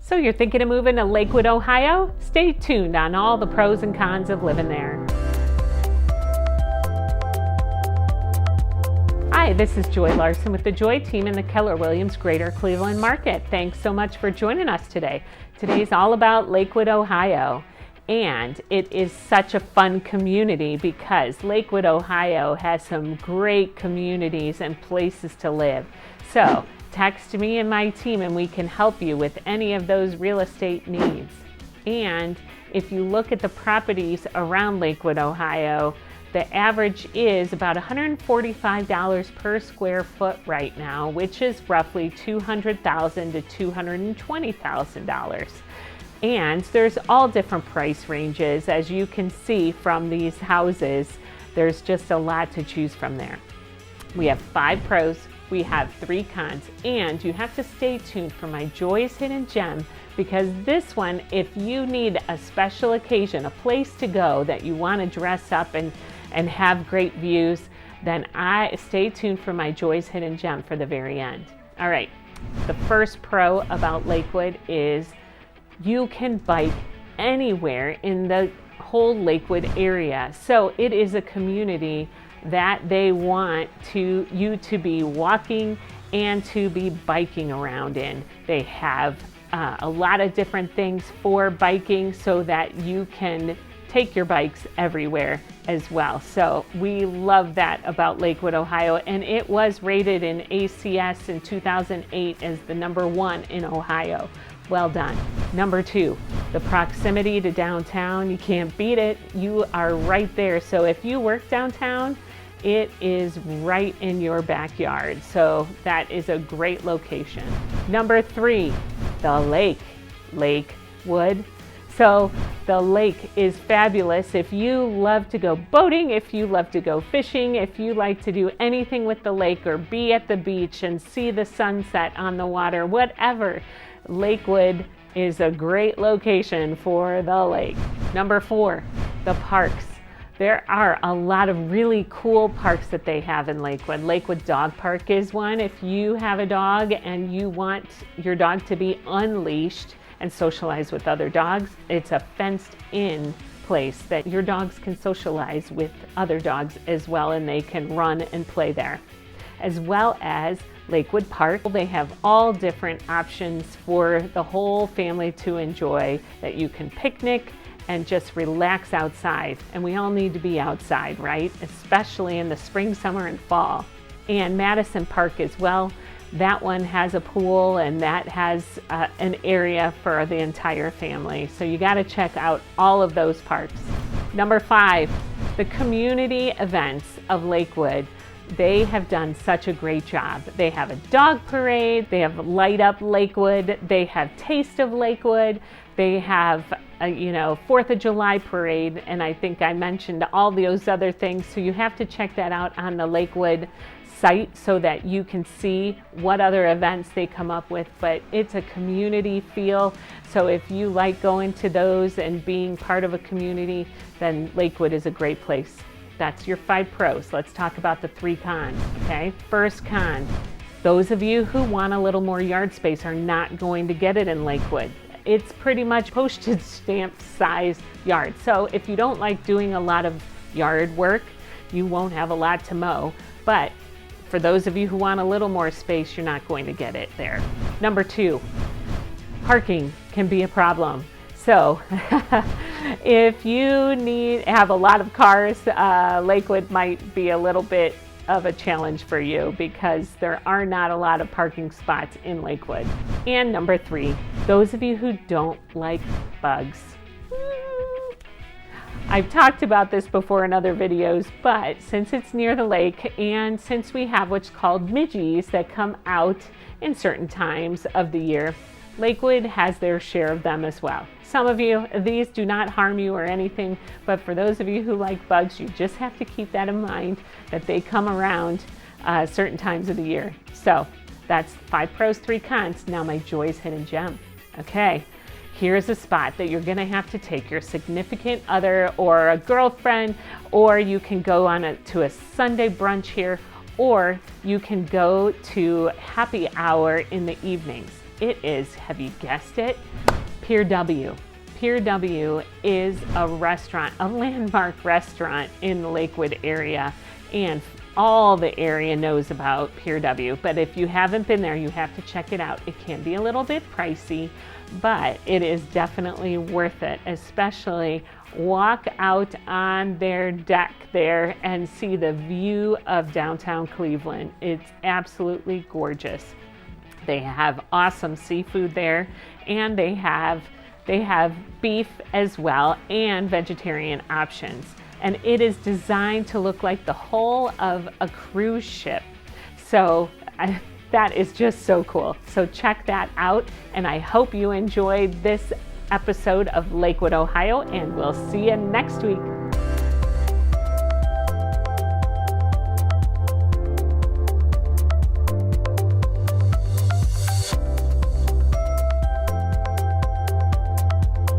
So you're thinking of moving to Lakewood, Ohio? Stay tuned on all the pros and cons of living there. Hi, this is Joy Larson with the Joy team in the Keller Williams Greater Cleveland market. Thanks so much for joining us today. Today's all about Lakewood, Ohio. And it is such a fun community because Lakewood, Ohio has some great communities and places to live. So text me and my team and we can help you with any of those real estate needs. And if you look at the properties around Lakewood, Ohio, the average is about $145 per square foot right now, which is roughly $200,000 to $220,000. And there's all different price ranges. As you can see from these houses, there's just a lot to choose from there. We have 5 pros, we have 3 cons, and you have to stay tuned for my Joy's Hidden Gem, because this one, if you need a special occasion, a place to go that you want to dress up and have great views, then stay tuned for my Joy's Hidden Gem for the very end. All right, the first pro about Lakewood is you can bike anywhere in the whole Lakewood area. So it is a community that they want you to be walking and to be biking around in. They have a lot of different things for biking so that you can take your bikes everywhere as well. So we love that about Lakewood, Ohio, and it was rated in ACS in 2008 as the #1 in Ohio. Well done. Number 2, the proximity to downtown. You can't beat it. You are right there. So if you work downtown, it is right in your backyard. So that is a great location. Number 3, the lake, Lakewood. So the lake is fabulous. If you love to go boating, if you love to go fishing, if you like to do anything with the lake or be at the beach and see the sunset on the water, whatever, Lakewood is a great location for the lake. Number 4, the parks. There are a lot of really cool parks that they have in Lakewood. Lakewood Dog Park is one. If you have a dog and you want your dog to be unleashed and socialize with other dogs, it's a fenced-in place that your dogs can socialize with other dogs as well, and they can run and play there. As well as Lakewood Park. They have all different options for the whole family to enjoy, that you can picnic and just relax outside. And we all need to be outside, right? Especially in the spring, summer, and fall. And Madison Park as well. That one has a pool and that has an area for the entire family. So you got to check out all of those parks. Number 5, the community events of Lakewood. They have done such a great job. They have a dog parade, they have Light Up Lakewood, they have Taste of Lakewood, they have a 4th of July parade, and I think I mentioned all those other things. So you have to check that out on the Lakewood site so that you can see what other events they come up with. But it's a community feel. So if you like going to those and being part of a community, then Lakewood is a great place. That's your 5 pros. Let's talk about the 3 cons, okay? First con, those of you who want a little more yard space are not going to get it in Lakewood. It's pretty much postage stamp size yard. So if you don't like doing a lot of yard work, you won't have a lot to mow. But for those of you who want a little more space, you're not going to get it there. Number 2, parking can be a problem. So if you have a lot of cars, Lakewood might be a little bit of a challenge for you because there are not a lot of parking spots in Lakewood. And number 3, those of you who don't like bugs. I've talked about this before in other videos, but since it's near the lake and since we have what's called midges that come out in certain times of the year, Lakewood has their share of them as well. Some of you, these do not harm you or anything, but for those of you who like bugs, you just have to keep that in mind, that they come around certain times of the year. So that's 5 pros, 3 cons. Now my Joy's Hidden Gem. Okay, here's a spot that you're gonna have to take your significant other or a girlfriend, or you can go to a Sunday brunch here, or you can go to happy hour in the evenings. it is, have you guessed it? Pier W. Pier W is a restaurant, a landmark restaurant in the Lakewood area, and all the area knows about Pier W. But if you haven't been there, you have to check it out. It can be a little bit pricey, but it is definitely worth it, especially walk out on their deck there and see the view of downtown Cleveland. It's absolutely gorgeous. They have awesome seafood there, and they have beef as well and vegetarian options. And it is designed to look like the hull of a cruise ship. So that is just so cool. So check that out, and I hope you enjoyed this episode of Lakewood, Ohio, and we'll see you next week.